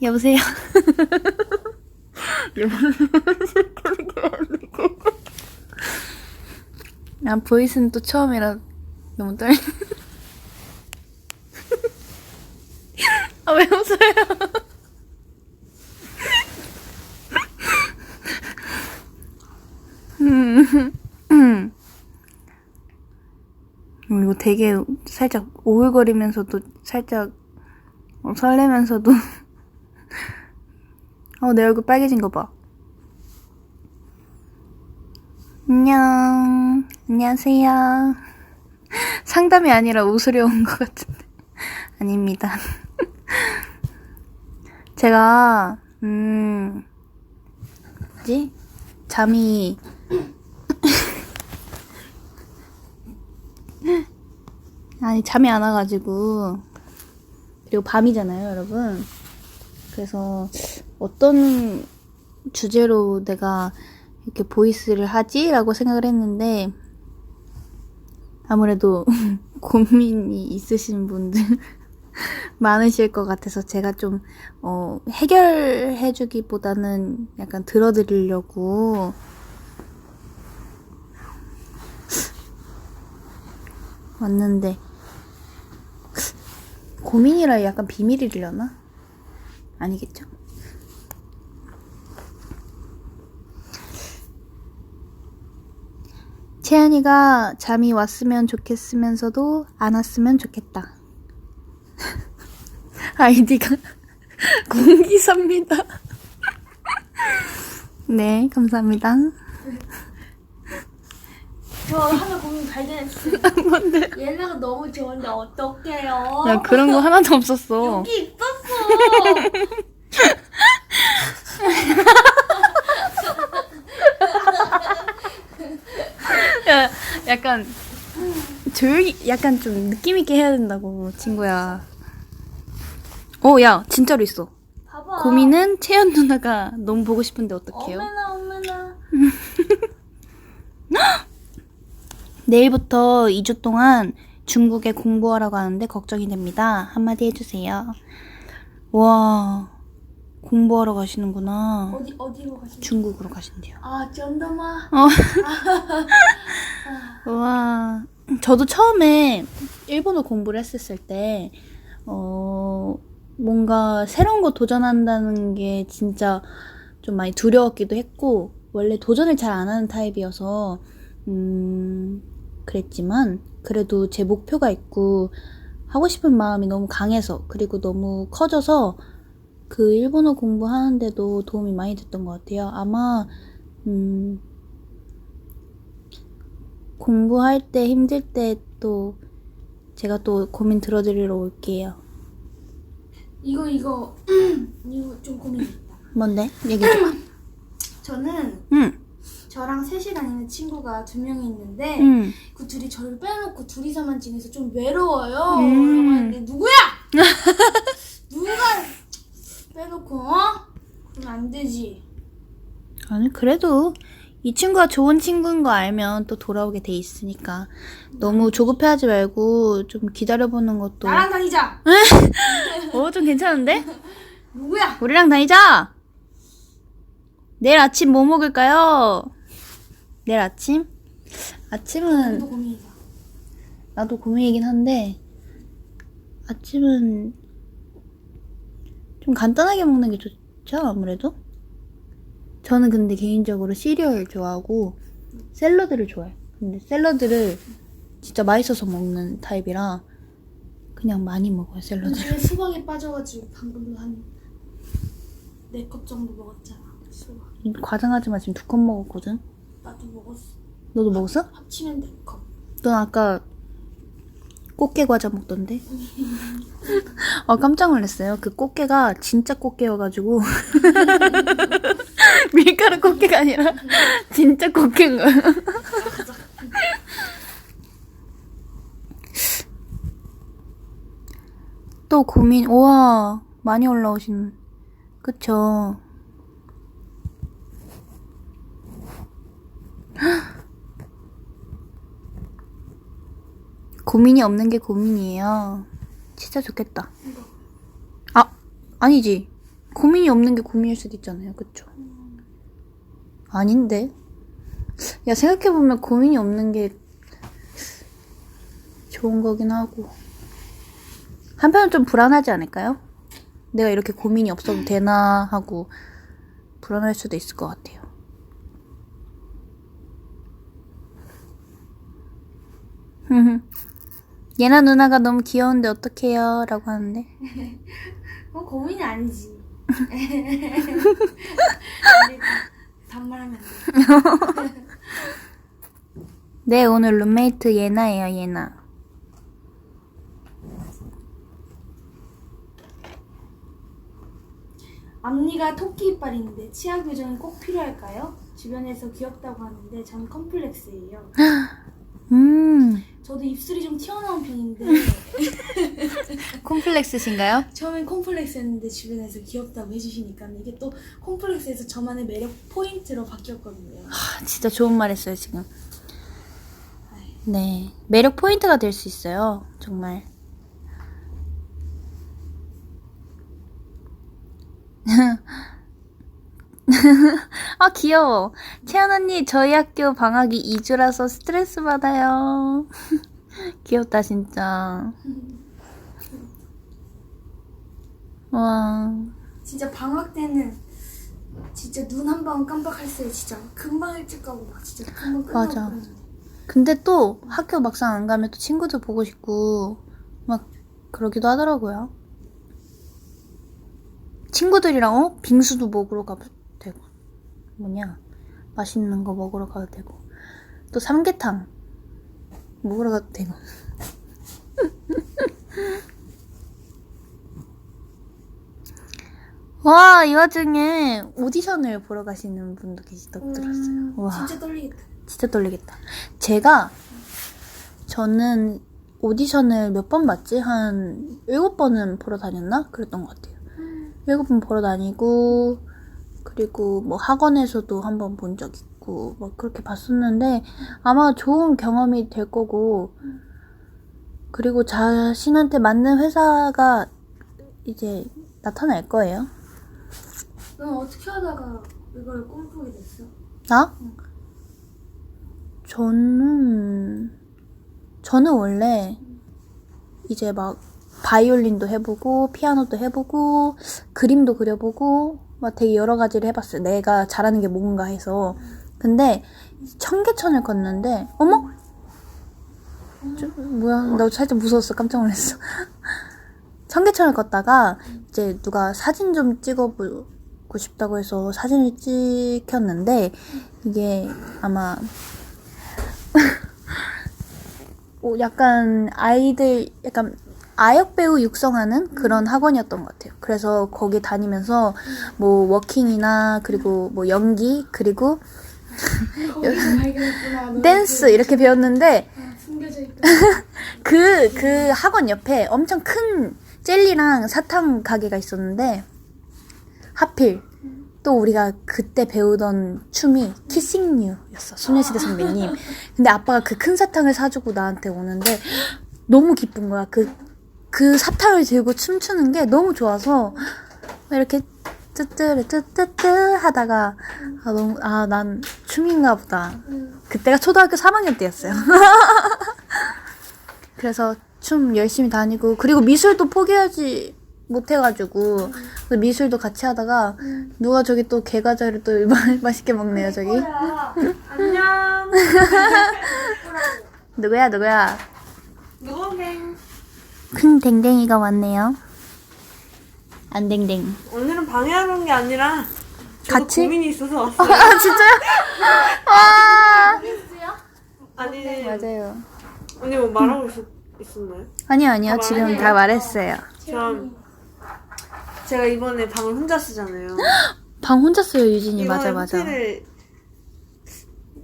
여보세요? 아, 보이스는 또 처음이라 너무 떨려. 아, 왜 웃어요? 이거 되게 살짝 오글거리면서도 살짝 설레면서도 내 얼굴 빨개진 거 봐. 안녕하세요. 상담이 아니라 웃으려 온 것 같은데. 아닙니다. 제가, 뭐지? 잠이, 잠이 안 와가지고, 그리고 밤이잖아요, 여러분. 그래서, 어떤 주제로 내가 이렇게 보이스를 하지? 라고 생각을 했는데, 아무래도 고민이 있으신 분들 많으실 것 같아서 제가 좀 해결해주기보다는 약간 들어드리려고 왔는데, 고민이라 약간 비밀이려나? 아니겠죠? 채연이가 잠이 왔으면 좋겠으면서도 안 왔으면 좋겠다. 아이디가 공기사입니다. 네, 감사합니다. 저 하나 고민 발견했어요. 뭔데? 얘네가 너무 좋은데 어떡해요? 야, 그런 거 하나도 없었어. 여기 있었어. 야, 약간 조용히, 약간 좀 느낌 있게 해야 된다고, 친구야. 야, 진짜로 있어. 봐봐. 고민은 채연 누나가 너무 보고 싶은데 어떡해요? 어머나. 내일부터 2주 동안 중국에 공부하러 가는데 걱정이 됩니다. 한마디 해주세요. 와, 공부하러 가시는구나. 어디로 가시는? 중국으로 가신대요. 아, 쩐더마. 와, 저도 처음에 일본어 공부를 했었을 때, 뭔가 새로운 거 도전한다는 게 진짜 좀 많이 두려웠기도 했고, 원래 도전을 잘 안 하는 타입이어서, 그랬지만, 그래도 제 목표가 있고, 하고 싶은 마음이 너무 강해서, 그리고 너무 커져서, 그 일본어 공부하는데도 도움이 많이 됐던 것 같아요. 아마, 공부할 때 힘들 때 또 제가 또 고민 들어드리러 올게요. 이거 이거 좀 고민이 있다. 뭔데? 얘기해줘. 저는 응. 저랑 셋이 다니는 친구가 2명이 있는데 응. 그 둘이 저를 빼놓고 둘이서만 지내서 좀 외로워요. 음. 라고 하는데 누구야? 누가 빼놓고 그러면 안 되지. 아니, 그래도 이 친구가 좋은 친구인 거 알면 또 돌아오게 돼 있으니까 너무 조급해하지 말고 좀 기다려보는 것도. 나랑 다니자. 좀 괜찮은데? 누구야? 우리랑 다니자. 내일 아침 뭐 먹을까요? 내일 아침? 아침은 나도 고민이다. 나도 고민이긴 한데, 아침은 좀 간단하게 먹는 게 좋죠, 아무래도? 저는 근데 개인적으로 시리얼 좋아하고 샐러드를 좋아해요. 근데 샐러드를 진짜 맛있어서 먹는 타입이라 그냥 많이 먹어요, 샐러드를. 요즘에 수박에 빠져가지고 방금도 한 4컵 정도 먹었잖아. 수박. 과장하지 마, 지금 2컵 먹었거든? 나도 먹었어. 너도 먹었어? 합치면 4컵. 넌 아까 꽃게 과자 먹던데? 깜짝 놀랐어요. 그 꽃게가 진짜 꽃게여가지고 밀가루 꽃게가 아니라 진짜 꽃게인 거야. 또 고민, 우와, 많이 올라오신, 그쵸? 고민이 없는 게 고민이에요. 진짜 좋겠다. 아니지. 고민이 없는 게 고민일 수도 있잖아요. 그쵸? 아닌데? 야, 생각해보면 고민이 없는 게 좋은 거긴 하고. 한편은 좀 불안하지 않을까요? 내가 이렇게 고민이 없어도 되나 하고 불안할 수도 있을 것 같아요. 예나 누나가 너무 귀여운데 어떡해요? 라고 하는데. 그건 고민이 아니지. 반말하면 안 돼. 네, 오늘 룸메이트 예나예요, 예나. 앞니가 토끼 이빨인데 치아 교정이 꼭 필요할까요? 주변에서 귀엽다고 하는데 전 컴플렉스예요. 저도 입술이 좀 튀어나온 편인데 콤플렉스신가요? 처음엔 콤플렉스였는데 주변에서 귀엽다고 해주시니까 이게 또 콤플렉스에서 저만의 매력 포인트로 바뀌었거든요. 진짜 좋은 말 했어요, 지금. 네. 매력 포인트가 될 수 있어요. 정말. 아, 귀여워. 채연 언니, 저희 학교 방학이 2주라서 스트레스 받아요. 귀엽다, 진짜. 와. 진짜 방학 때는 진짜 눈 한 방 깜빡할 새 진짜 금방 일찍 가고 막 진짜 금방 끝나고 맞아. 그러는데. 근데 또 학교 막상 안 가면 또 친구들 보고 싶고 막 그러기도 하더라고요. 친구들이랑 빙수도 먹으러 가도 되고 맛있는 거 먹으러 가도 되고 또 삼계탕 먹으러 가도 되고. 와, 이 와중에 오디션을 보러 가시는 분도 계시다고 들었어요. 와, 진짜 떨리겠다. 진짜 떨리겠다. 저는 오디션을 몇 번 봤지? 한 7번은 보러 다녔나? 그랬던 것 같아요. 7번 보러 다니고, 그리고 뭐 학원에서도 한 번 본 적 있고, 막 그렇게 봤었는데, 아마 좋은 경험이 될 거고, 그리고 자신한테 맞는 회사가 이제 나타날 거예요. 넌 어떻게 하다가 이걸 꿈꾸게 됐어? 나? 저는 원래 이제 막 바이올린도 해보고 피아노도 해보고 그림도 그려보고 막 되게 여러 가지를 해봤어요. 내가 잘하는 게 뭔가 해서. 근데 청계천을 걷는데 어머? 뭐야? 나 살짝 무서웠어. 깜짝 놀랐어. 청계천을 걷다가 이제 누가 사진 좀 찍어보고 싶다고 해서 사진을 찍혔는데 이게 아마 약간 약간 아역배우 육성하는 그런 학원이었던 것 같아요. 그래서 거기 다니면서 뭐 워킹이나 그리고 뭐 연기 그리고 거기서 발견했구나. 너의 댄스 이렇게 배웠는데 숨겨져 있다. 그 학원 옆에 엄청 큰 젤리랑 사탕 가게가 있었는데 하필 또 우리가 그때 배우던 춤이 키싱 유였어. 소녀시대 선배님. 근데 아빠가 그 큰 사탕을 사주고 나한테 오는데 너무 기쁜 거야. 그 사탕을 들고 춤추는 게 너무 좋아서 이렇게 뜨뜨르뜨뜨뜨 하다가 난 춤인가 보다. 그때가 초등학교 3학년 때였어요. 그래서 춤 열심히 다니고 그리고 미술도 포기하지 못해가지고 미술도 같이 하다가 누가 저기 또 게과자를 또 맛있게 먹네요 저기. 안녕. 누구야? 누구갱? 큰 댕댕이가 왔네요. 안 댕댕. 오늘은 방해하러 온 게 아니라 저도 같이? 고민이 있어서 왔어요. 아 진짜요? 와. 아니 맞아요. 언니 뭐 말하고 있었나요? 아니요 지금 다 말했어요. 제가 이번에 방을 혼자 쓰잖아요. 방 혼자 써요 유진이. 이번에 맞아. 호텔을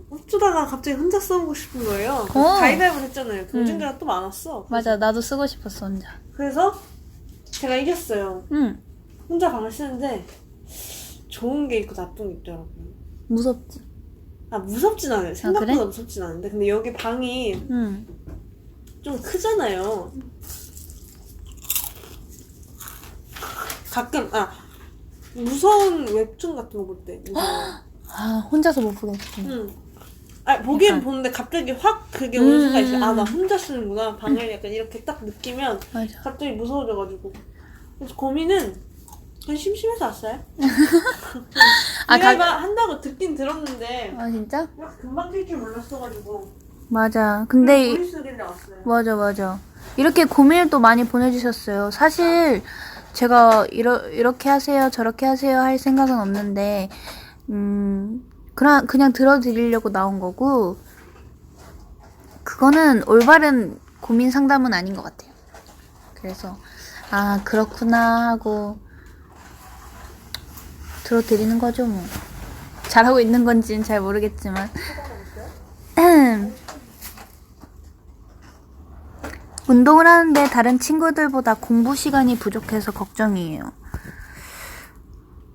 어쩌다가 갑자기 혼자 써보고 싶은 거예요. 오. 가위바위보 했잖아요. 경쟁자가 또 많았어. 맞아 나도 쓰고 싶었어 혼자. 그래서 제가 이겼어요. 응. 혼자 방을 쓰는데 좋은 게 있고 나쁜 게 있더라고요. 무섭지. 무섭진 않아요. 생각보다 그래? 무섭진 않은데 근데 여기 방이 응. 좀 크잖아요. 가끔 무서운 웹툰 같은 거 볼 때. 무서워. 아, 혼자서 못 보겠구나. 응. 아, 보긴 약간. 보는데 갑자기 확 그게 오는 순간 있어요. 아, 나 음. 혼자 쓰는구나. 방을 약간 이렇게 딱 느끼면 맞아. 갑자기 무서워져가지고. 그래서 고민은 그냥 심심해서 왔어요. 아, 내가 한다고 듣긴 들었는데 아, 진짜? 막 금방 될 줄 몰랐어가지고 맞아. 근데 머리 쓰길래 왔어요. 맞아. 이렇게 고민을 또 많이 보내주셨어요. 사실 제가 이렇게 하세요, 저렇게 하세요 할 생각은 없는데, 그냥 들어드리려고 나온 거고, 그거는 올바른 고민 상담은 아닌 것 같아요. 그래서, 아, 그렇구나 하고, 들어드리는 거죠, 뭐. 잘하고 있는 건지는 잘 모르겠지만. 운동을 하는데 다른 친구들보다 공부 시간이 부족해서 걱정이에요.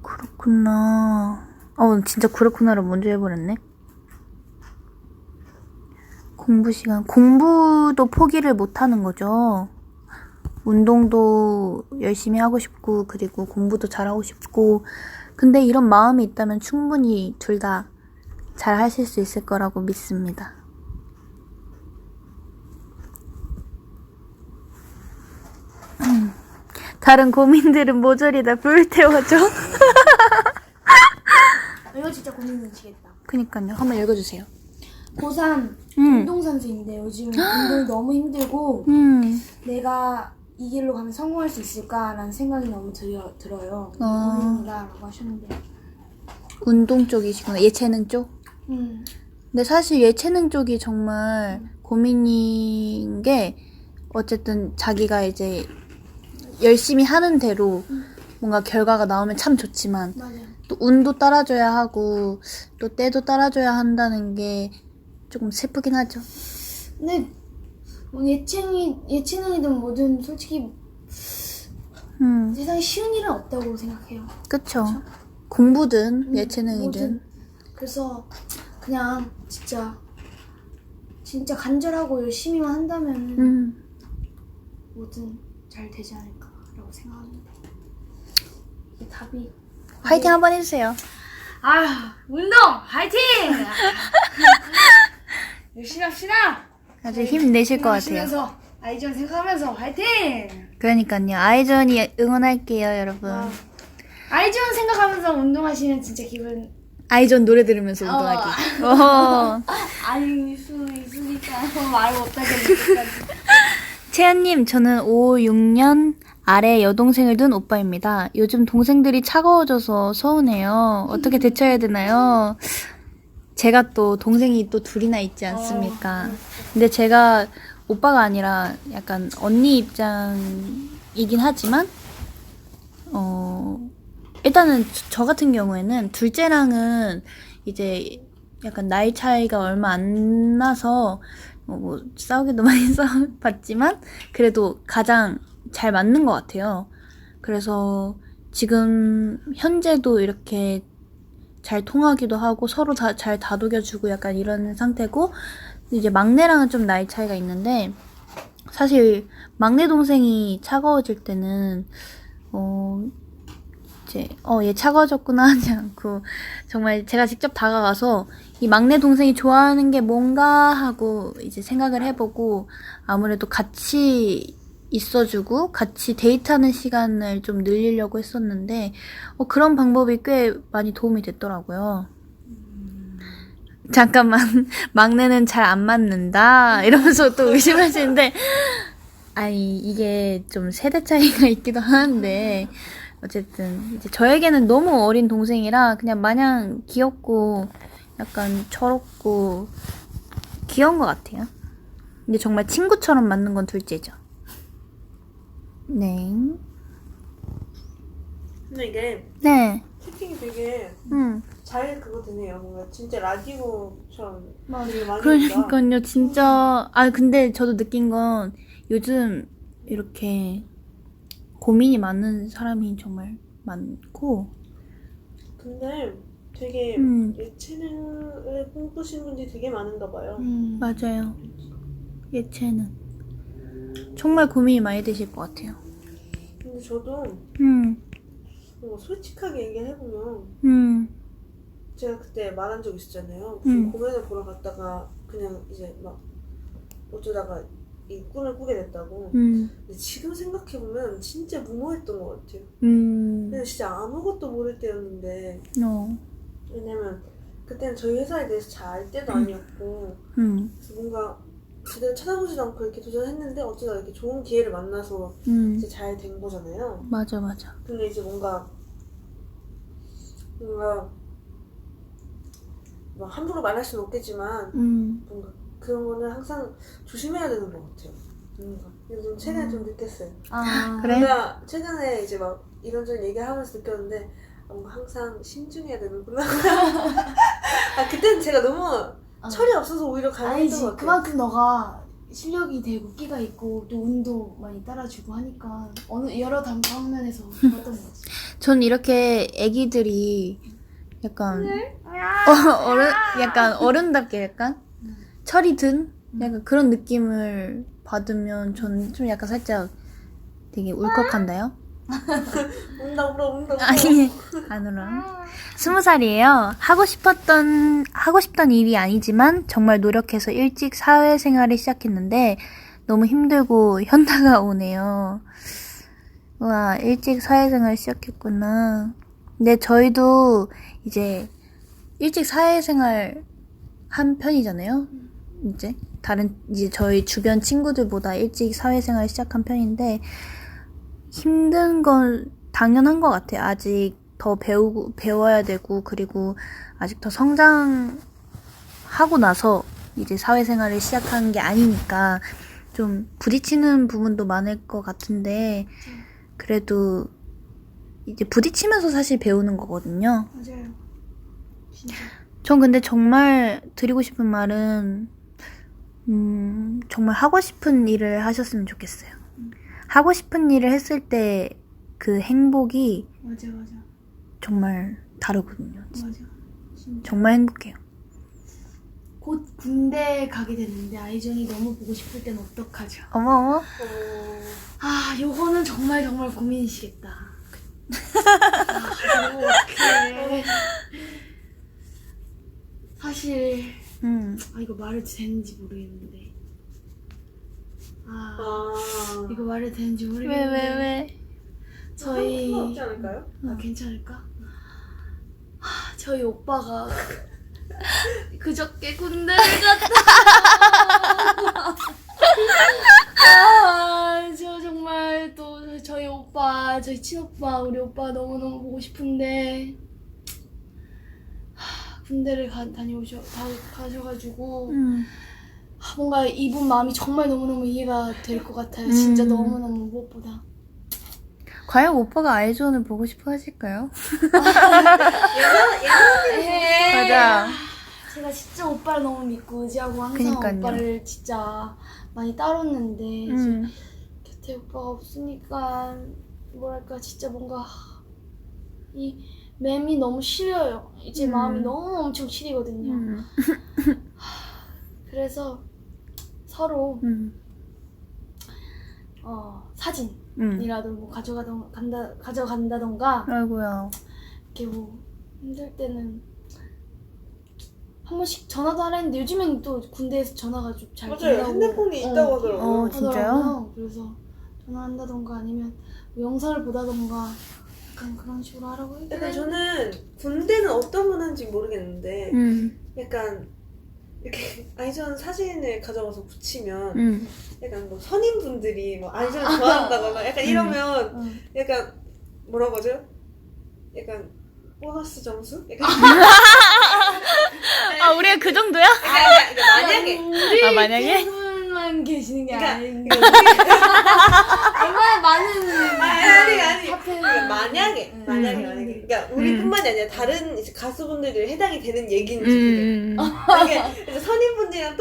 그렇구나. 진짜 그렇구나를 먼저 해버렸네. 공부 시간. 공부도 포기를 못 하는 거죠. 운동도 열심히 하고 싶고, 그리고 공부도 잘하고 싶고, 근데 이런 마음이 있다면 충분히 둘 다 잘 하실 수 있을 거라고 믿습니다. 다른 고민들은 모조리 다 불태워줘. 이거 진짜 고민은 지겠다. 그니까요. 한번 읽어주세요. 고3 음. 운동선수인데 요즘 운동이 너무 힘들고 내가 이 길로 가면 성공할 수 있을까라는 생각이 너무 들어요. 고민이다라고 하셨는데. 운동 쪽이시구나. 예체능 쪽? 음. 근데 사실 예체능 쪽이 정말 고민인 게, 어쨌든 자기가 이제 열심히 하는 대로 뭔가 결과가 나오면 참 좋지만, 맞아요. 또 운도 따라줘야 하고 또 때도 따라줘야 한다는 게 조금 슬프긴 하죠. 근데 뭐 예체능이든 뭐든 솔직히 세상에 쉬운 일은 없다고 생각해요. 그쵸. 공부든 예체능이든. 뭐든. 그래서 그냥 진짜 간절하고 열심히만 한다면 뭐든 잘 되지 않을까라고 생각합니다. 이 답이. 화이팅 한번 해주세요. 운동 화이팅! 열심히 합시다. 아주 힘내실 것 같아요. 하시면서 아이전 생각하면서 화이팅! 그러니까요. 아이전이 응원할게요, 여러분. 아이전 생각하면서 운동하시면 진짜 기분 아이전 노래 들으면서 운동하기. 아닐 수 있으니까 말 못하겠네. 채연님, 저는 5, 6년 아래 여동생을 둔 오빠입니다. 요즘 동생들이 차가워져서 서운해요. 어떻게 대처해야 되나요? 제가 또 동생이 또 둘이나 있지 않습니까? 근데 제가 오빠가 아니라 약간 언니 입장이긴 하지만, 일단은 저 같은 경우에는 둘째랑은 이제 약간 나이 차이가 얼마 안 나서 뭐 싸우기도 많이 싸워봤지만 그래도 가장 잘 맞는 것 같아요. 그래서 지금 현재도 이렇게 잘 통하기도 하고 서로 잘 다독여주고 약간 이런 상태고, 이제 막내랑은 좀 나이 차이가 있는데, 사실 막내 동생이 차가워질 때는 얘 차가워졌구나 하지 않고 정말 제가 직접 다가가서 이 막내 동생이 좋아하는 게 뭔가 하고 이제 생각을 해보고, 아무래도 같이 있어주고 같이 데이트하는 시간을 좀 늘리려고 했었는데 그런 방법이 꽤 많이 도움이 됐더라고요. 잠깐만, 막내는 잘 안 맞는다 이러면서 또 의심하시는데, 아니 이게 좀 세대 차이가 있기도 하는데, 어쨌든 이제 저에게는 너무 어린 동생이라 그냥 마냥 귀엽고 약간 철없고 귀여운 것 같아요. 근데 정말 친구처럼 맞는 건 둘째죠. 네. 근데 이게 네. 채팅이 되게 잘 그거 되네요. 뭔가 진짜 라디오처럼 되게 많이 온다. 그러니까요, 진짜. 근데 저도 느낀 건 요즘 이렇게 고민이 많은 사람이 정말 많고. 근데 되게 예체능을 꿈꾸시는 분들이 되게 많은가 봐요. 맞아요. 예체능. 정말 고민이 많이 되실 것 같아요. 근데 저도 뭐 솔직하게 얘기해보면 제가 그때 말한 적 있었잖아요. 무슨 공연을 보러 갔다가 그냥 이제 막 어쩌다가 이 꿈을 꾸게 됐다고. 근데 지금 생각해보면 진짜 무모했던 것 같아요. 근데 진짜 아무것도 모를 때였는데 왜냐면 그때는 저희 회사에 대해서 잘 알 때도 아니었고 그래서 뭔가 제대로 찾아보지도 않고 이렇게 도전했는데 어쩌다 이렇게 좋은 기회를 만나서 이제 잘 된 거잖아요. 맞아. 근데 이제 뭔가 막 함부로 말할 수는 없겠지만 뭔가 그런 거는 항상 조심해야 되는 것 같아요. 뭔가 요즘 최근에 좀 느꼈어요. 그래? 뭔가 최근에 이제 막 이런저런 얘기를 하면서 느꼈는데 뭔가 항상 신중해야 되는구나. 그때는 제가 너무 철이 없어서 오히려 가능했던 것 같아요. 그만큼 너가 실력이 되고 끼가 있고 또 운도 많이 따라주고 하니까 여러 방면에서 좋았던 것 같아. 전 이렇게 애기들이 약간 약간 어른답게 약간 철이 든 약간 그런 느낌을 받으면 전 좀 약간 살짝 되게 울컥한다요. 운다. 아니 안 울어. 20살이에요. 하고 싶던 일이 아니지만 정말 노력해서 일찍 사회생활을 시작했는데 너무 힘들고 현타가 오네요. 와, 일찍 사회생활 시작했구나. 근데 저희도 이제 일찍 사회생활 한 편이잖아요. 이제 저희 주변 친구들보다 일찍 사회생활 시작한 편인데 힘든 건 당연한 것 같아요. 아직 더 배워야 되고 그리고 아직 더 성장하고 나서 이제 사회생활을 시작한 게 아니니까 좀 부딪히는 부분도 많을 것 같은데 그래도 이제 부딪히면서 사실 배우는 거거든요. 맞아요. 진짜. 전 근데 정말 드리고 싶은 말은 정말 하고 싶은 일을 하셨으면 좋겠어요. 하고 싶은 일을 했을 때 그 행복이 맞아. 정말 다르거든요. 맞아. 진짜. 정말 행복해요. 곧 군대 가게 됐는데 아이전이 너무 보고 싶을 땐 어떡하죠? 어머. 요거는 정말 고민이시겠다. 어떡해. 사실 이거 말해도 되는지 모르겠는데 이거 말해도 되는지 모르겠는데 왜? 저희 상관없지 않을까요? 괜찮을까? 저희 오빠가 그저께 군대를 갔다. 저 정말 또 저희 오빠, 저희 친오빠, 우리 오빠 너무너무 보고 싶은데 군대를 가셔가지고 뭔가 이분 마음이 정말 너무너무 이해가 될 것 같아요. 진짜 너무너무 무엇보다. 과연 오빠가 아이존을 보고 싶어 하실까요? 맞아. 제가 진짜 오빠를 너무 믿고 의지하고 항상 그니까요. 오빠를 진짜 많이 따랐는데 이제 곁에 오빠가 없으니까 뭐랄까 진짜 뭔가 이 맴이 너무 시려요. 이제 마음이 너무 엄청 시리거든요. 그래서 서로 사진이라도 뭐 가져간다던가 아이고야. 이렇게 뭐 힘들 때는 한 번씩 전화도 하라 했는데 요즘엔 또 군대에서 전화가 좀 잘 맞아요. 된다고 핸드폰이 있다고 하더라고요. 진짜요? 그래서 전화한다던가 아니면 뭐 영상을 보다던가 약간 그런 식으로 하라고 했는데 약간 저는 군대는 어떤 문화인지 모르겠는데 약간 이렇게 아이전 사진을 가져가서 붙이면 약간 뭐 선임분들이 뭐 아이전을 좋아한다거나 약간 이러면 약간 뭐라고 하죠? 약간 보너스 점수? 약간 우리가 그 정도야? 만약에 우리 만약에? 분만 계시는 게 그러니까 아닌데 얼마나 많은 아니 사태를 만약에 그러니까 우리뿐만이 아니라 다른 이제 가수분들도 해당이 되는 얘기인지 만약에 이제 선임분들이랑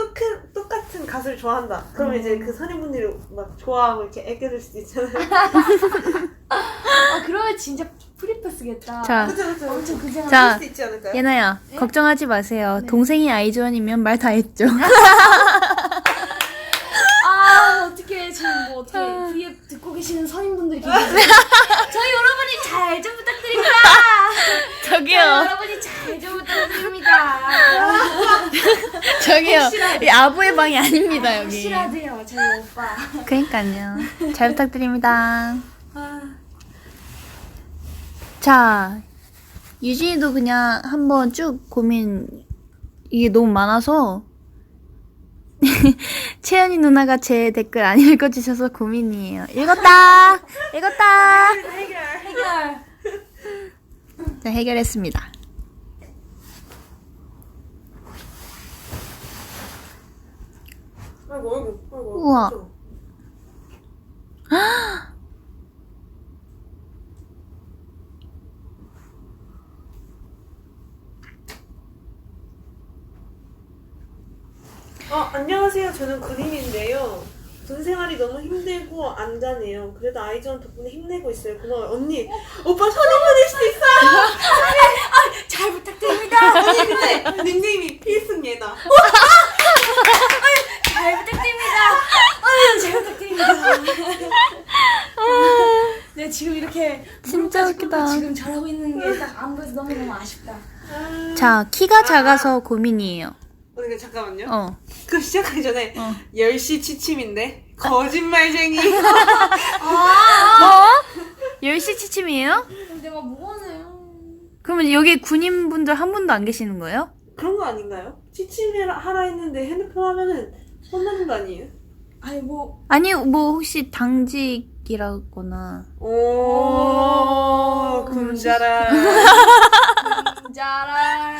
똑같은 가수를 좋아한다. 그러면 이제 그 선임분들이 막 좋아하고 이렇게 애껴줄 수도 있잖아요. 그러면 진짜 프리패스겠다. 자, 그쵸. 엄청 그 생각. 자, 할 수도 있지 않을까요? 예나야, 걱정하지 마세요. 동생이 아이즈원이면 말 다 했죠. 어떻게 지금 뭐 어떻게 V앱 듣고 계시는 선임분들이 계세요? 저희 여러분이 잘 좀 부탁드립니다. 이 아부의 방이 아닙니다 여기. 확실하대요 저희 오빠. 그러니까요. 잘 부탁드립니다. 아, 자, 유진이도 그냥 한번 쭉 고민, 이게 너무 많아서 채연이 누나가 제 댓글 안 읽어주셔서 고민이에요. 읽었다. 해결. 자, 해결했습니다. 아이고. 우와. 그렇죠. 안녕하세요. 저는 그림인데요. 돈 생활이 너무 힘들고 안다네요. 그래도 아이즈원 덕분에 힘내고 있어요. 고마워요. 언니, 오빠 손해 보낼 수도 있어요. 잘 부탁드립니다. 언니 근데 닉네임이 필승예다. 잘 부탁드립니다. 잘 부탁드립니다. 내가 지금 이렇게 진짜 웃기다. 지금 잘하고 있는 게 딱 안 보여서 너무너무 아쉽다. 자, 키가 작아서 고민이에요. 언니 잠깐만요. 어. 그럼 시작하기 전에 어. 10시 취침인데 거짓말쟁이. 뭐? 10시 취침이에요? 내가 뭐하네요. 그러면 여기 군인분들 한 분도 안 계시는 거예요? 그런 거 아닌가요? 취침하라 했는데 핸드폰 하면은 혼나는 거 아니에요? 아니 뭐 아니, 뭐 혹시 당직이라거나. 오, 군자라. 자랄.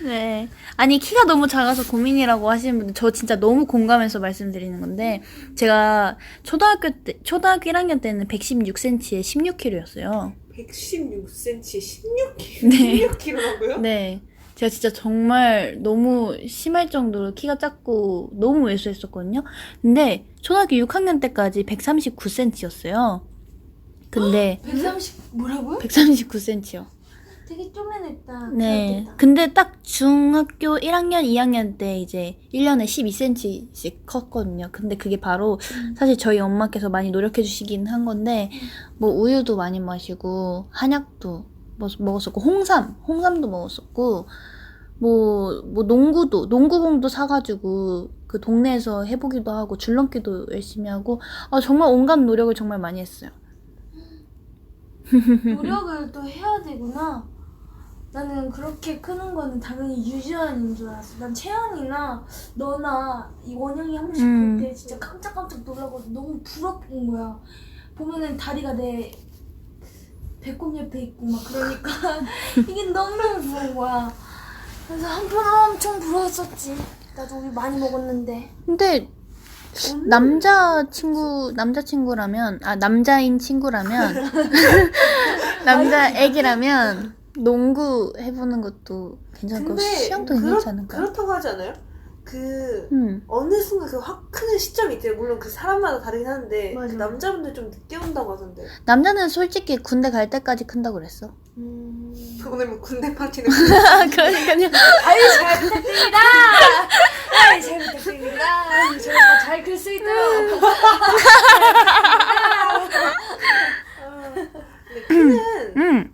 네. 아니, 키가 너무 작아서 고민이라고 하시는 분들, 저 진짜 너무 공감해서 말씀드리는 건데, 제가 초등학교 1학년 때는 116cm에 16kg였어요. 116cm에 16kg. 네. 16kg라고요? 네. 제가 진짜 정말 너무 심할 정도로 키가 작고 너무 왜소했었거든요. 근데 초등학교 6학년 때까지 139cm였어요. 근데 130 뭐라고요? 139cm요. 되게 쪼맨했다. 네. 그렇겠다. 근데 딱 중학교 1학년, 2학년 때 이제 1년에 12cm씩 컸거든요. 근데 그게 바로 사실 저희 엄마께서 많이 노력해 주시긴 한 건데, 뭐 우유도 많이 마시고, 한약도 먹었었고, 홍삼도 먹었었고, 농구공도 사가지고, 그 동네에서 해보기도 하고, 줄넘기도 열심히 하고, 정말 온갖 노력을 정말 많이 했어요. 노력을 또 해야 되구나. 나는 그렇게 크는 거는 당연히 유지원인 줄 알았어. 난 채연이나 너나 이 원영이 한 번씩 볼 때 진짜 깜짝깜짝 놀라고 너무 부럽은 거야. 보면은 다리가 내 배꼽 옆에 있고 막 그러니까 이게 너무너무 부러운 거야. 그래서 한편 엄청 부러웠었지. 나도 우유 많이 먹었는데. 근데 남자친구라면 남자인 친구라면 애기라면 농구 해보는 것도 괜찮고 근데 수영도 괜찮지 않을까? 그렇다고 하지 않아요? 어느 순간 그 확 크는 시점이 있대요. 물론 그 사람마다 다르긴 하는데 맞아. 그 남자분들 좀 늦게 온다고 하던데. 남자는 솔직히 군대 갈 때까지 큰다고 그랬어. 오늘 뭐 군대 파티는 그러니까요. 아유 잘 부탁드립니다. 아유 잘 부탁드립니다. 저희가 잘 클 수 있도록. 키는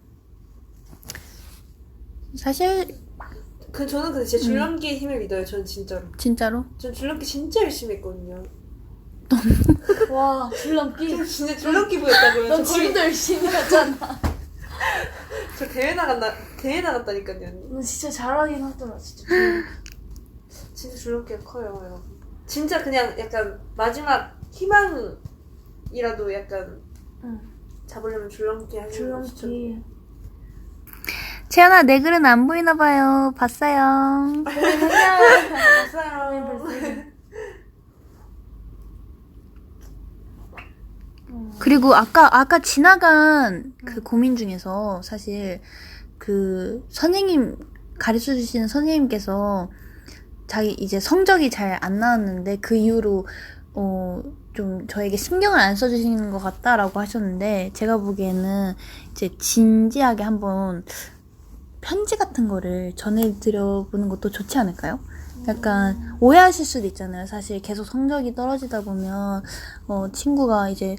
사실 저는 근데 진짜 줄넘기의 힘을 믿어요. 전 진짜로. 진짜로 전 줄넘기 진짜 열심히 했거든요. 와 줄넘기. 저 진짜 줄넘기 보였다고요. 넌 지금도 열심히 하잖아. 저 대회 나갔다니까요. 너 진짜 잘하긴 하더라 진짜. 진짜 줄넘기가 커요, 여러분. 진짜 그냥 약간 마지막 희망이라도 약간 잡으려면 줄넘기 하는 거 줄넘기. 채연아 내 글은 안 보이나 봐요. 봤어요. 봤어요. 그리고 아까 지나간 그 고민 중에서 사실 그 가르쳐 주시는 선생님께서 자기 이제 성적이 잘 안 나왔는데 그 이후로 좀 저에게 신경을 안 써주시는 것 같다라고 하셨는데 제가 보기에는 이제 진지하게 한번 편지 같은 거를 전해드려보는 것도 좋지 않을까요? 약간 오해하실 수도 있잖아요. 사실 계속 성적이 떨어지다 보면 친구가 이제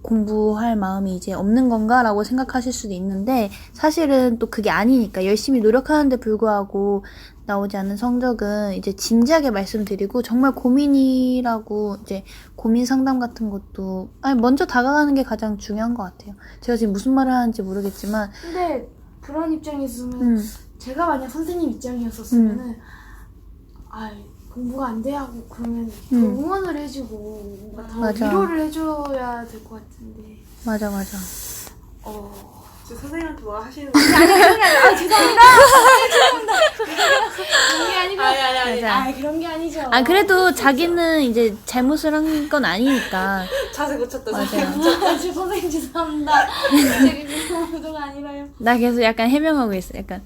공부할 마음이 이제 없는 건가라고 생각하실 수도 있는데 사실은 또 그게 아니니까 열심히 노력하는데 불구하고 나오지 않는 성적은 이제 진지하게 말씀드리고 정말 고민이라고 이제 고민 상담 같은 것도 먼저 다가가는 게 가장 중요한 것 같아요. 제가 지금 무슨 말을 하는지 모르겠지만 근데 그런 입장이었으면 제가 만약 선생님 입장이었었으면은 공부가 안 돼 하고 그러면 더 응원을 해주고 뭔가 더 맞아. 위로를 해줘야 될 것 같은데. 맞아. 지금 선생님한테 뭐라 하시는 거예요? 죄송합니다. 그런 게 아니고. 아니. 맞아. 그런 게 아니죠. 그래도 자기는 이제 잘못을 한 건 아니니까. 자세 고쳤다. 맞아요. 자세 고쳤다. 선생님 죄송합니다. 제가 그거가 아니라요. 나 계속 약간 해명하고 있어. 약간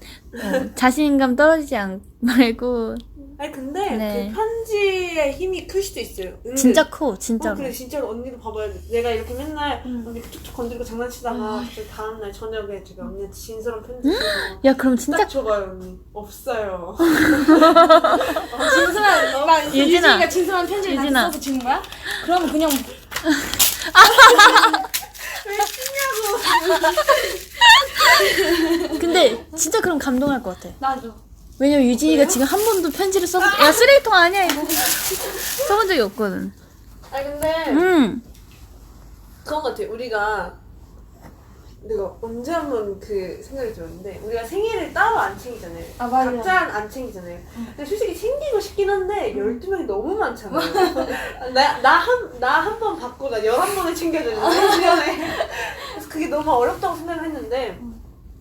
자신감 떨어지지 말고. 아니 근데 네. 그 편지의 힘이 클 수도 있어요. 은근. 진짜 커, 진짜로. 근데 진짜로 언니도 봐봐요. 내가 이렇게 맨날 언니 툭툭 건드리고 장난치다가 갑자기 다음날 저녁에 제가 언니한테 진솔한 편지 써서 야, 그럼 진짜 딱 줘봐요 언니. 없어요. 진솔한 유진아. 유진이가 진솔한 편지를 유진아. 나한테 써서 주는 거야? 그러면 그냥 근데 진짜 그럼 감동할 것 같아. 나도. 왜냐면 유진이가 지금 한 번도 편지를 써본 야 쓰레기통 아니야 이거 써본 적이 없거든. 아니 근데 그런 것 같아. 내가 언제 한번 그 생각이 들었는데 우리가 생일을 따로 안 챙기잖아요. 맞아요. 각자 안 챙기잖아요. 근데 솔직히 챙기고 싶긴 한데 12명이 너무 많잖아요. 나 한 번 받고 나 11번을 챙겨야 되는데 1년에. 그래서 그게 너무 어렵다고 생각을 했는데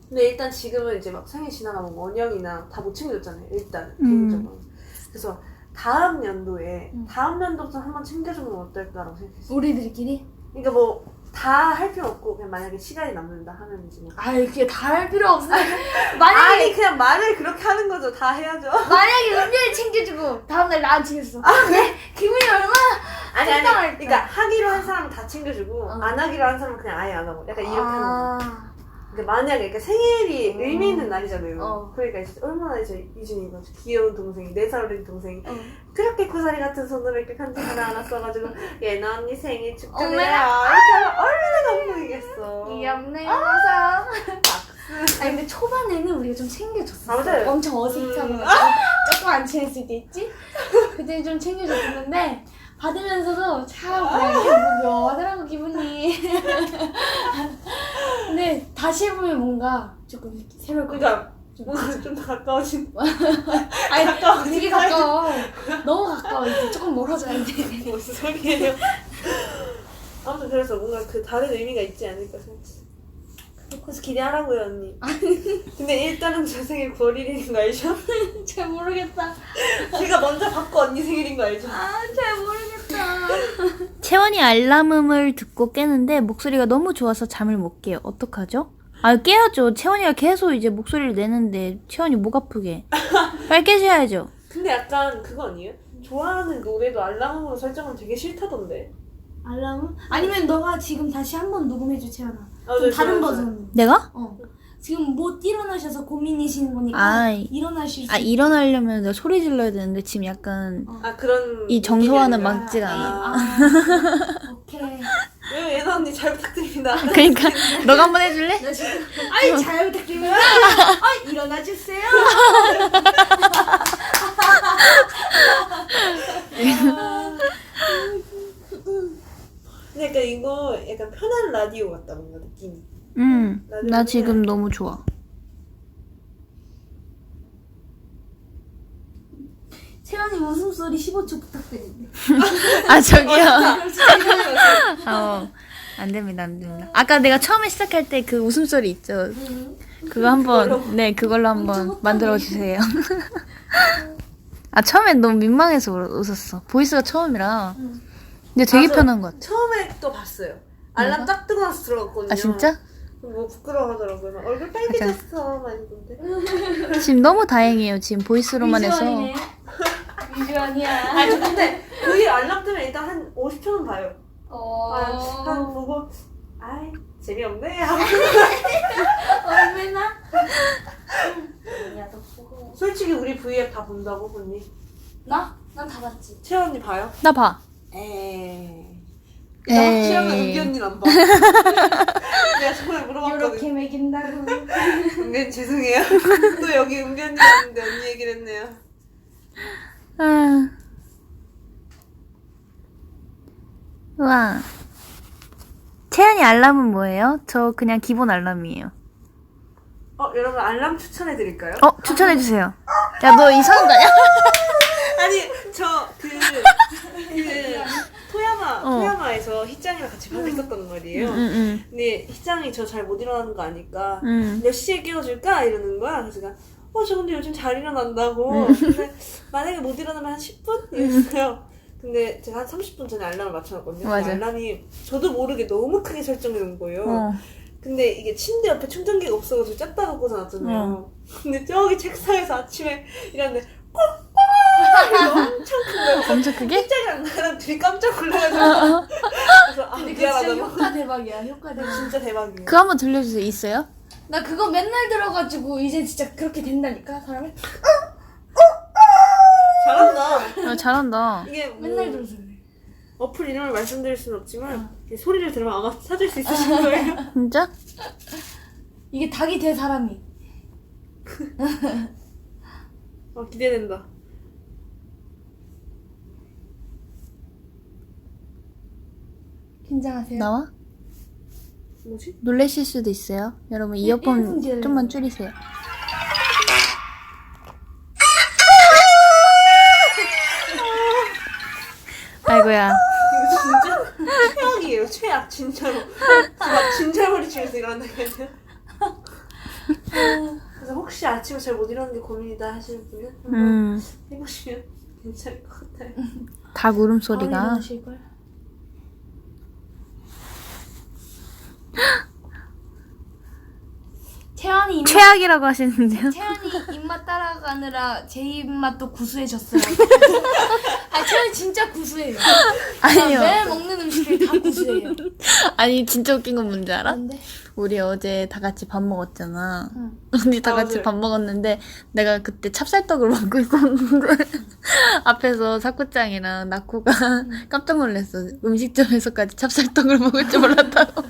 근데 일단 지금은 이제 막 생일 지나가면 원영이나 다 못 챙겨줬잖아요. 일단 개인적으로. 그래서 다음 연도부터 한번 챙겨주면 어떨까라고 생각했어요. 우리들끼리? 그러니까 뭐 다 할 필요 없고 그냥 만약에 시간이 남는다 하면 이제 그게 다 할 필요 없어. 아니 그냥 말을 그렇게 하는 거죠. 다 해야죠. 만약에 은별이 챙겨주고 다음날 나 안 챙겼어. 그래? 기분이 얼마나 아니 속상할까? 그러니까 하기로 한 사람은 다 챙겨주고 안 하기로 한 사람은 그냥 아예 안 하고 약간 이렇게 하는 거. 그러니까 만약에 그러니까 생일이 의미 있는 날이잖아요. 그러니까 이제 얼마나 이제 유진이가 귀여운 동생이 4살 어린 동생이 그렇게 고사리 같은 손으로 이렇게 편지 하나 써가지고 예나 언니 생일 축하해요. 이렇게 하면 얼마나 감동이겠어. 귀엽네 맞아. 근데 초반에는 우리가 좀 챙겨줬어. 맞아요. 엄청 어색하고 조금 안 친했을 때 있지? 그때 좀 챙겨줬는데 받으면서도 참 그냥 묘하더라고 기분이. 근데 다시 해보면 뭔가 조금 새로울 것 같아. 그러니까 좀 더 가까워진. 되게 가까워. 너무 가까워. 이제 조금 멀어져야 돼. 무슨 소리예요? 아무튼 그래서 뭔가 그 다른 의미가 있지 않을까 생각했어요. 그래서 기대하라고요 언니. 근데 일단은 제 생일 9월 1일인 거 알죠? 잘 모르겠다. 제가 먼저 받고 언니 생일인 거 알죠? 잘 모르겠다. 채원이 알람음을 듣고 깨는데 목소리가 너무 좋아서 잠을 못 깨요. 어떡하죠? 깨야죠. 채원이가 계속 이제 목소리를 내는데 채원이 목 아프게. 빨리 깨셔야죠. 근데 약간 그거 아니에요? 좋아하는 노래도 알람으로 설정하면 되게 싫다던데. 알람은? 아니면 너가 지금 다시 한번 녹음해줘 채연아. 좀 네, 다른 좋아요. 버전. 내가? 지금 못 일어나셔서 고민이신 거니까 일어나실 수 일어나려면 내가 소리 질러야 되는데 지금 약간 그런 이 정서와는 느낌이 아니라. 맞지가 않아. 오케이. 왜 예나 언니 잘 부탁드립니다. 그러니까 너가 한번 해줄래? 나 지금 잘 부탁드립니다. 일어나 주세요. 그러니까 이거 약간 편한 라디오 같다 뭔가 느낌이. 나 지금 너무 좋아. 채연이 웃음소리 15초 부탁드립니다. 저기요. 안 됩니다. 아까 내가 처음에 시작할 때 그 웃음소리 있죠? 그거 한번, 그걸로 한번 만들어주세요. 처음엔 너무 민망해서 웃었어. 보이스가 처음이라. 근데 되게 맞아. 편한 것 같아. 처음에 또 봤어요. 알람 딱 뜨고 나서 들어갔거든요. 진짜? 뭐 부끄러워하더라고요. 막 얼굴 빨개졌어 막 이러는데. 지금 너무 다행이에요. 지금 보이스로만 해서. 위주원이야. 저 근데 그게 알람 뜨면 일단 한 50초는 봐요. 한 보고 재미없네 하고. 얼마나? 야너 보고. 솔직히 우리 V앱 다 본다고 언니? 나? 난 다 봤지. 채연 언니 봐요? 나 봐. 에이. 나 확실하면 에이. 은비 언니는 안 봐. 내가 정말 물어봤거든. 이렇게 먹인다고. 은비 죄송해요. 또 여기 은비 언니 왔는데 언니 얘기를 했네요. 아. 우와. 채연이 알람은 뭐예요? 저 그냥 기본 알람이에요. 여러분 알람 추천해드릴까요? 추천해주세요. 야, 너 이상한 거 아니야? 아니 토야마에서 희짱이랑 같이 밥을 있었단 말이에요. 응. 근데 희짱이 저 잘 못 일어나는 거 아니까 응. 몇 시에 깨워줄까? 이러는 거야. 그래서 제가 저 근데 요즘 잘 일어난다고. 근데 만약에 못 일어나면 한 10분? 이랬어요. 근데 제가 한 30분 전에 알람을 맞춰놨거든요. 맞아. 알람이 저도 모르게 너무 크게 설정해 놓은 거예요. 근데 이게 침대 옆에 충전기가 없어가지고 짰다가 꽂아놨잖아요. 근데 저기 책상에서 아침에 일어났는데 꼭 엄청 큰 거예요. 엄청 크게? 희짱이랑 나랑 둘이 깜짝 놀라가지고 그래서 근데 그거 진짜 미안하다고. 효과 대박이야. 효과 대박. 진짜 대박이에요. 그거 한번 들려주세요. 있어요? 나 그거 맨날 들어가지고 이제 진짜 그렇게 된다니까 사람이. 잘한다. 잘한다. 이게 뭐 맨날 들어서 그래. 어플 이름을 말씀드릴 수는 없지만 이 소리를 들으면 아마 찾을 수 있으실 거예요. 진짜? 이게 닭이 돼 사람이. 기대된다. 긴장하세요. 나와? 뭐지? 놀라실 수도 있어요. 여러분 일분 이어폰 기다려요. 좀만 줄이세요. 아이고야. 이거 진짜 최악이에요. 최악 진짜로. 막 진절머리 치면서 일어난다니까요. 그래서 혹시 아침에 잘 못 일어나는 게 고민이다 하시는 분은 한번 해보시면 괜찮을 것 같아요. 닭 울음소리가. 일어나실걸? 태연이 입맛, 최악이라고 하시는데요? 태연이 입맛 따라가느라 제 입맛도 구수해졌어요. 태연이 진짜 구수해요. 아니요. 매일 먹는 음식이 다 구수해요. 아니 진짜 웃긴 건 뭔지 알아? 뭔데? 우리 어제 다 같이 밥 먹었잖아. 응. 우리 다 같이 맞아요. 밥 먹었는데 내가 그때 찹쌀떡을 먹고 있었는데 앞에서 사쿠짱이랑 나코가 깜짝 놀랐어. 음식점에서까지 찹쌀떡을 먹을 줄 몰랐다고.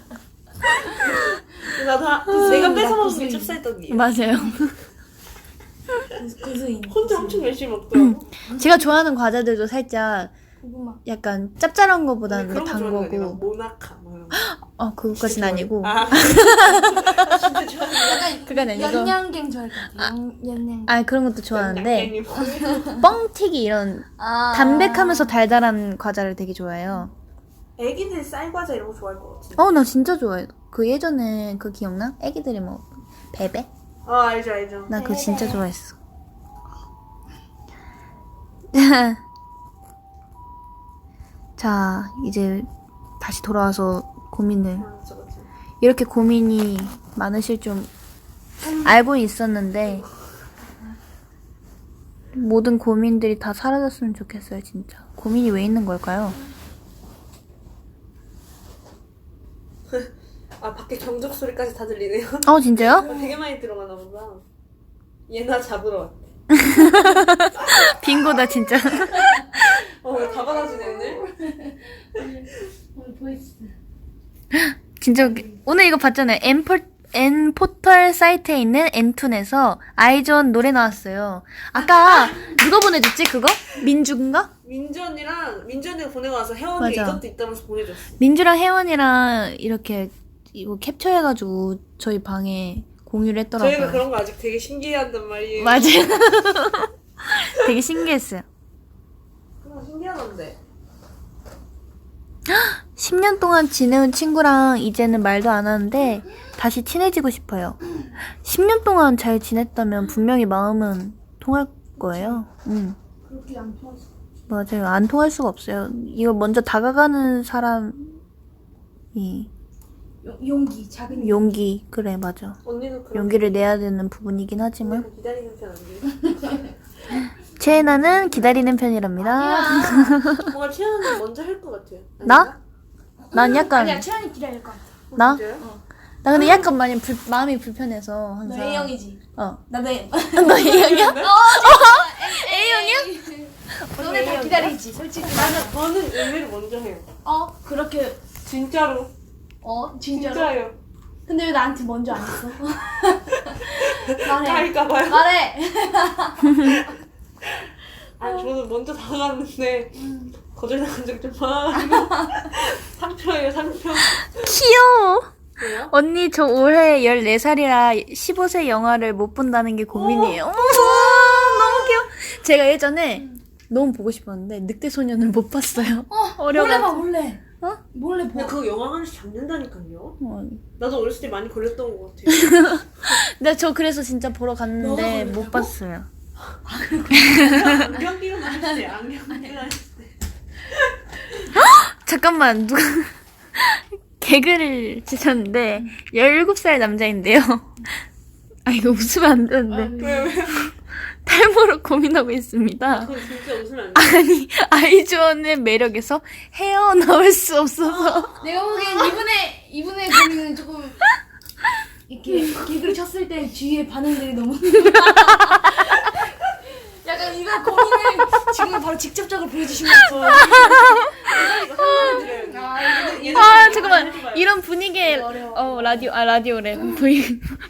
나도 내가 뺏어 먹은 게 구수해. 찹쌀떡이에요. 맞아요. 구수인. 혼자 엄청 열심히 먹더라고. 제가 좋아하는 과자들도 살짝 고구마. 약간 짭짤한 거보다는 그런 거 단 좋아하는 거 아니라 거고. 모나카 뭐 이런 거. 그것까진 아니고. 진짜 좋아하는 거. 그건 아니고. 연냥갱 좋아할 것 같아. 연냥갱. 그런 것도 좋아하는데 양갱이 뻥튀기 이런 담백하면서 달달한 과자를 되게 좋아해요. 애기들 쌀과자 이런 거 좋아할 것 같은데. 나 진짜 좋아해. 그 예전에 그 기억나? 애기들이 뭐 베베? 알죠 알죠. 나 그거 진짜 좋아했어. 자, 이제 다시 돌아와서 고민을. 맞아 맞아. 이렇게 고민이 많으실 좀 알고 있었는데 모든 고민들이 다 사라졌으면 좋겠어요, 진짜. 고민이 왜 있는 걸까요? 밖에 경적 소리까지 다 들리네요. 진짜요? 되게 많이 들어가나 보다. 얘나 잡으러 왔대. 빙고다, 진짜. 다 받아주네 오늘. 오늘 보이스. 진짜 오늘 이거 봤잖아요. N포털 사이트에 있는 N툰에서 아이존 노래 나왔어요. 아까 누가 보내줬지 그거? 민주인가? 민주 언니가 보내고 와서 혜원이 맞아. 이것도 있다면서 보내줬어. 민주랑 혜원이랑 이렇게 이거 캡처해가지고 저희 방에 공유를 했더라고요. 저희가 그런 거 아직 되게 신기해한단 말이에요. 맞아요. 되게 신기했어요. 신기하던데. 10년 동안 지내온 친구랑 이제는 말도 안 하는데 다시 친해지고 싶어요. 10년 동안 잘 지냈다면 분명히 마음은 통할 거예요. 그렇게 안 통했어. 맞아요. 안 통할 수가 없어요. 이거 먼저 다가가는 사람이 용기, 작은 용기. 그래, 맞아. 언니도 그런 용기를 내야 되는 부분이긴 하지만 기다리는 편 아니에요? 채나는 기다리는 편이랍니다. 뭔가 채연 언니 먼저 할 것 같아요. 나? 난 약간 아니야, 채연이 기다릴 것 같아. 나? 진짜요? 나 근데 약간 많이 마음이 불편해서 너 항상. A형이지? 어. 나도 A. 너 A형이야? A형이야? 너네 다 기다리지 솔직히. 맞아, 저는 의외로 먼저 해요. 그렇게 진짜로. 진짜로? 진짜요. 근데 왜 나한테 먼저 안 했어? 말해. 까일까봐요. 말해. 저는 먼저 다가갔는데 거절당한 적 좀 많아가지고 상처예요, 상처. 귀여워. 왜요? 언니 저 올해 14살이라 15세 영화를 못 본다는 게 고민이에요. 어머, 너무 귀여워. 제가 예전에 너무 보고 싶었는데 늑대소년을 못 봤어요. 몰래 어려가지고. 봐 몰래. 몰래 봐. 근데 그거 영화관에서 잡는다니까요. 어. 나도 어렸을 때 많이 걸렸던 것 같아요. 근데 저 그래서 진짜 보러 갔는데 너가 못 봤어요. 안경 끼고 나왔을 때, 안경 끼고 나왔을 때. 잠깐만, 누가 개그를 치셨는데 17살 남자인데요. 아, 이거 웃으면 안 되는데. 왜? 탈모로 고민하고 있습니다. 그건 진짜 웃으면 안 돼. 아니, 아이즈원의 매력에서 헤어나올 수 없어서. 내가 보기엔 이분의 고민은 조금 이렇게 개그를 쳤을 때 주위의 반응들이 너무 약간 이거 고민을 지금 바로 직접적으로 보여주시면 잠깐만. 이런 분위기에, 어려워. 라디오래.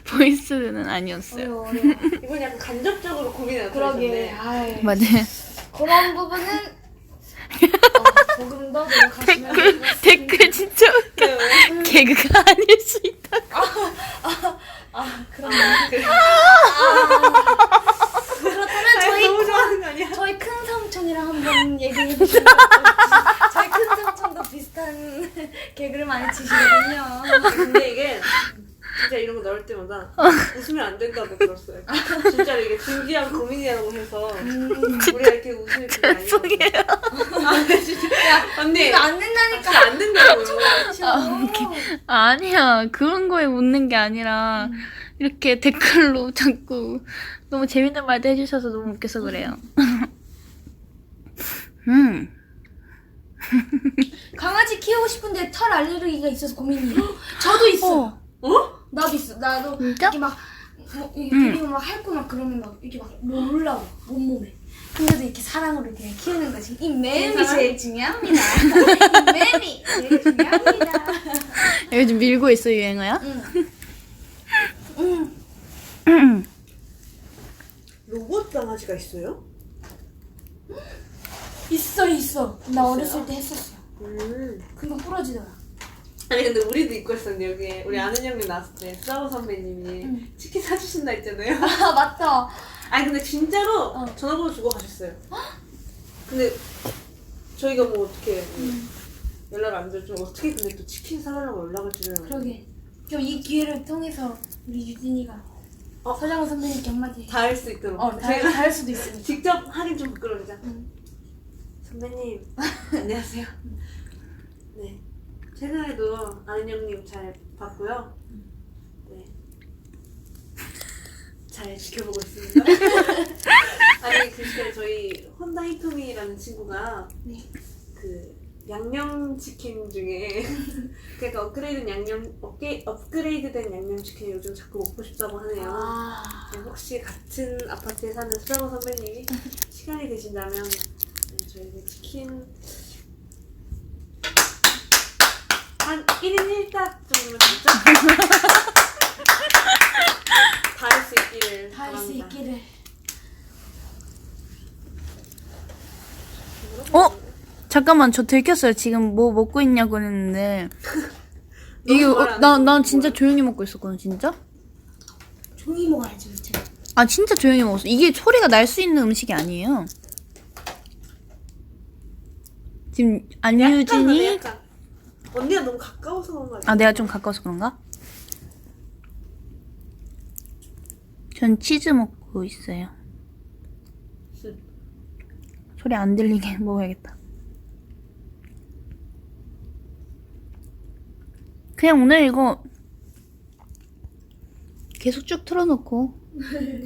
보이스는 아니었어요. 어려워. 이건 약간 간접적으로 고민을 그러게. 하셨네. 아이. 맞아요. 그런 부분은 조금 더 노력하시면 댓글 진짜 웃겨. 개그가 아닐 수 있다. 그런 그렇다면 너무 좋아하는 거 아니야? 저희 큰 삼촌이랑 한번 얘기해 보시면 저희 큰 삼촌도 비슷한 개그를 많이 치시거든요. 근데 이게 진짜 이런 거 나올 때마다 웃으면 안 된다고 들었어요. 진짜로 이게 진지한 고민이라고 해서 우리가 이렇게 웃으면 그게 아니에요. 죄송해요. 언니 이거 안 된다니까. 진짜 안 된다고요. 아니야. 그런 거에 웃는 게 아니라 이렇게 댓글로 자꾸 너무 재밌는 말도 해주셔서 너무 웃겨서 그래요. 강아지 키우고 싶은데 털 알레르기가 있어서 고민이에요. 저도 있어. 나도 있어. 나도 진짜? 이렇게 막 이렇게 데리고 막 핥고 막 그러면 막 이렇게 막 놀라고 온몸에. 근데도 이렇게 사랑으로 이렇게 키우는 거지. 이 매음이 제일 중요합니다. 이 매음이 제일 중요합니다. 요즘 밀고 있어 유행어야? 로봇 강아지가 있어요? 있어. 나 어렸을 때 했었어. 금방 부러지더라. 아니 근데 우리도 입고 있었는데 여기 우리 아는 형님 나왔을 때 수아호 선배님이 치킨 사주신다 했잖아요. 아 맞다. 아니 근데 진짜로 전화번호 주고 가셨어요. 근데 저희가 뭐 어떻게 연락을 안 드렸죠. 어떻게 근데 또 치킨 사달라고 연락을 드려요. 그러게. 좀 이 기회를 통해서 우리 유진이가 서장훈 선배님께 한마디. 다 할 수 있도록. 다 할 수도 있으니까. 직접 하긴 좀 부끄러우죠. 선배님 안녕하세요. 네 최근에도 아는 형님 잘 봤고요. 네 잘 지켜보고 있습니다. 아니 그 시간에 저희 혼다 히토미라는 친구가 그 양념치킨 중에 그러니까 업그레이드된 양념치킨 요즘 자꾸 먹고 싶다고 하네요. 네, 혹시 같은 아파트에 사는 수라고 선배님이 시간이 되신다면 저희가 치킨 한 1인 1닭 정도면 진짜 다 할 수 있기를 다 할 수 바랍니다. 있기를. 잠깐만, 저 들켰어요. 지금 뭐 먹고 있냐고 했는데. 이게, 난 진짜 조용히 먹고 있었거든, 진짜? 조용히 먹어야지, 그치? 아, 진짜 조용히 먹었어. 이게 소리가 날 수 있는 음식이 아니에요. 지금, 안유진이. 약간 언니가 너무 가까워서 그런 거 아니야? 아, 내가 좀 가까워서 그런가? 전 치즈 먹고 있어요. 소리 안 들리게 먹어야겠다. 그냥 오늘 이거 계속 쭉 틀어놓고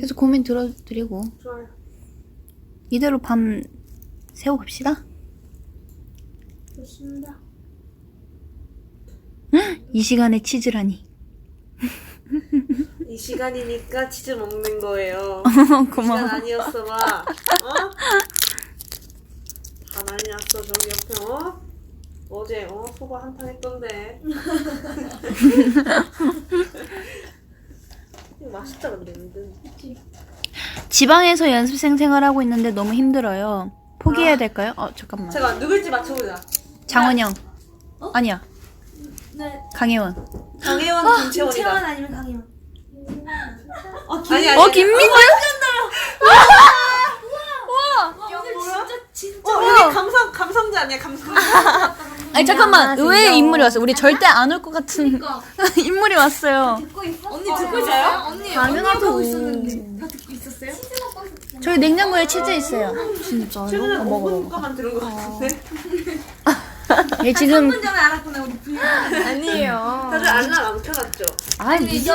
계속 고민 들어드리고 좋아요. 이대로 밤 새우 갑시다. 좋습니다. 이 시간에 치즈라니. 이 시간이니까 치즈 먹는 거예요. 이 시간 고마워. 아니었어 봐. 난리 났어. 저기 옆에 어제 소바 한탕 했던데. 이거 맛있다 근데 은근. 지방에서 연습생 생활하고 있는데 너무 힘들어요. 포기해야 될까요? 잠깐만. 잠깐 누굴지 맞춰보자. 장원영. 아니야. 네. 강혜원. 강혜원, 김채원이다. 아니면 강혜원. 아니. 김민정? 진짜. 여기 감성자 아니야 감성자. 아니 잠깐만. 의외의 인물이 왔어. 우리 절대 안 올 것 같은 인물이 왔어요. 듣고 있어? 언니 듣고 있어요? 언니 당연하죠. 하고 있었는데 다 듣고 있었어요? 저희 냉장고에 치즈 있어요. 진짜. 최근에 먹어. 5분가만 들은 것 같은데. 얘 지금 전에 알았구나 우리 부인. 아니에요. 다들 알람 안 켜놨죠? 아니